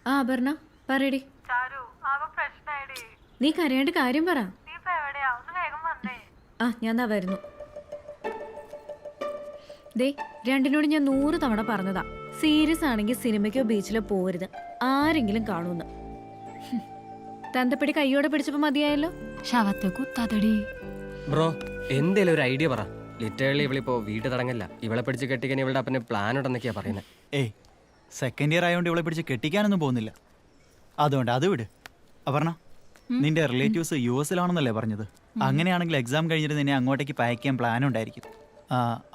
ആ അപർണ പറയടി. നീ കരയാണ്ട് കാര്യം പറ. ആ ഞാൻ വരുന്നു. ദേ രണ്ടിനോട് ഞാൻ 100 തവണ പറഞ്ഞതാ, സീരിയസ് ആണെങ്കിൽ സിനിമയ്ക്കോ ബീച്ചിലോ പോരുത്, ആരെങ്കിലും കാണൂന്ന്. തന്തപ്പടി കയ്യോടെ പിടിച്ചപ്പോ മതിയായല്ലോ. ശവത്തെ കുത്താതടി. ബ്രോ എന്തേലും ഒരു ഐഡിയ പറ. ലിറ്ററലി ഇവളിപ്പോ വീട്ടു തടങ്ങല്ല, ഇവളെ പിടിച്ച് കെട്ടിക്കാൻ ഇവളുടെ അപ്പന് പ്ലാൻ ഉണ്ടെന്നൊക്കെയാ പറയുന്നത്. ഏയ് സെക്കൻഡ് ഇയർ ആയതുകൊണ്ട് ഇവളെ പിടിച്ച് കെട്ടിക്കാനൊന്നും പോകുന്നില്ല, അതുകൊണ്ട് അത് വിട്. അപർണ, നിന്റെ റിലേറ്റീവ്സ് US-ലാണെന്നല്ലേ പറഞ്ഞത്? അങ്ങനെയാണെങ്കിൽ എക്സാം കഴിഞ്ഞിട്ട് നിന്നെ അങ്ങോട്ടേക്ക് പയക്കാൻ പ്ലാൻ ഉണ്ടായിരിക്കും.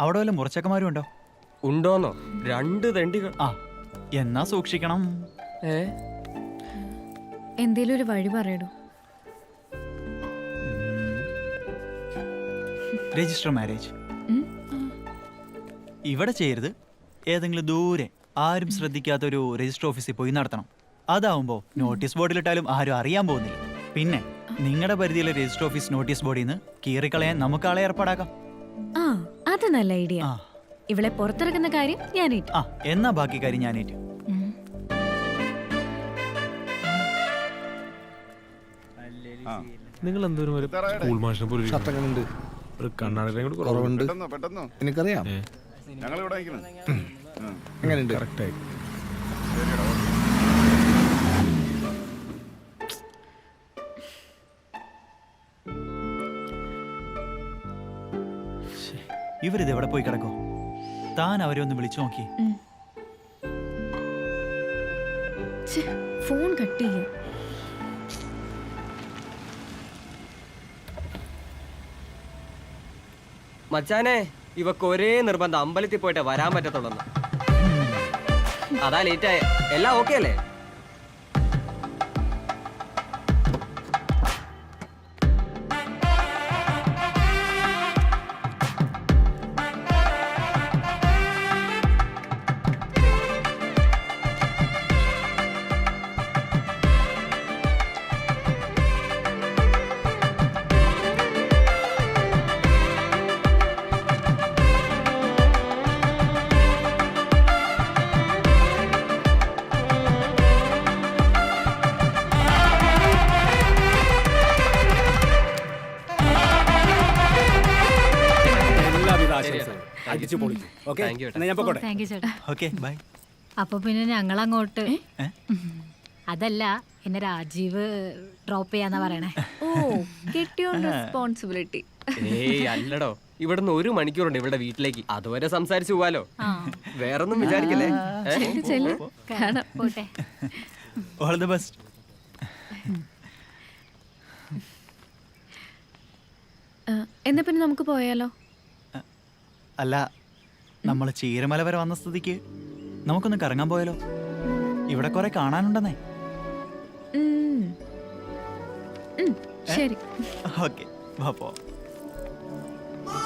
അവിടെ വല്ല മുറച്ചക്കന്മാരും ഉണ്ടോ? ഉണ്ടോന്നോ? 2 തെണ്ടികൾ. ആ എന്നാ സൂക്ഷിക്കണം. എന്തേലും ഒരു വഴി പറയടോ. രജിസ്റ്റർ മാരേജ് ഇവിടെ ചെയ്യരുത്, ഏതെങ്കിലും ദൂരെ ആരും ശ്രദ്ധിക്കാത്ത ഒരു രജിസ്റ്റർ ഓഫീസിൽ പോയി നടത്തണം. അതാവുമ്പോ നോട്ടീസ് ബോർഡിലിട്ടാലും ആരും അറിയാൻ പോകുന്നില്ല. പിന്നെ നിങ്ങളുടെ പരിധിയിലെ രജിസ്റ്റർ ഓഫീസ് നോട്ടീസ് ബോർഡിൽ നിന്ന് കീറിക്കളയാൻ നമുക്ക് ആളെ ഏർപ്പാടാക്കാം. ആ അത് നല്ല ഐഡിയ. ഇവളെ പുറത്തിറക്കുന്ന കാര്യം ഞാൻ ഏറ്റു. ആ എന്നാ ബാക്കി കാര്യം ഞാൻ ഏറ്റു. നിങ്ങൾ എന്തോരം ഒരു സ്കൂൾ മാഷിനെ പോലെ ഇരിക്കുന്നു. ഒരു കണ്ണാടിനെ കൂടി കുറവുണ്ട്. എനിക്കറിയാം. എങ്ങനെയുണ്ട്? കറക്റ്റായി. ഇവരിത് എവിടെ പോയി കിടക്കോ? താൻ അവരെ ഒന്ന് വിളിച്ചു നോക്കി. ഫോൺ കട്ട് ചെയ്യും. മച്ചാനെ, ഇവക്ക് ഒരേ നിർബന്ധം അമ്പലത്തിൽ പോയിട്ട് വരാൻ പറ്റത്തുള്ളൂ. അതാ ലേറ്റായ. എല്ലാം ഓക്കെ അല്ലേ? അപ്പൊ പിന്നെ ഞങ്ങളങ്ങോട്ട്. അതല്ല, എന്നെ രാജീവ് ഡ്രോപ്പ് ചെയ്യാന്നാ പറയണേ. ഓ കെട്ടിയോൺ റെസ്പോൺസിബിലിറ്റി. ഏയ് അല്ലടോ, ഇവിടുന്ന് 1 മണിക്കൂറുണ്ട് ഇവിടെ വീട്ടിലേക്ക്. അതുവരെ സംസാരിച്ചു പോവാലോ. വേറൊന്നും വിചാരിക്കല്ലേ. പോട്ടെ. All the best. എന്നാ പിന്നെ നമുക്ക് പോയാലോ? അല്ല, നമ്മൾ ചീരമല വരെ വന്ന സ്ഥിതിക്ക് നമുക്കൊന്ന് കറങ്ങാൻ പോയാലോ? ഇവിടെ കുറെ കാണാനുണ്ടെന്നേ. ശരി. ഓക്കെ, വാ പോവാം.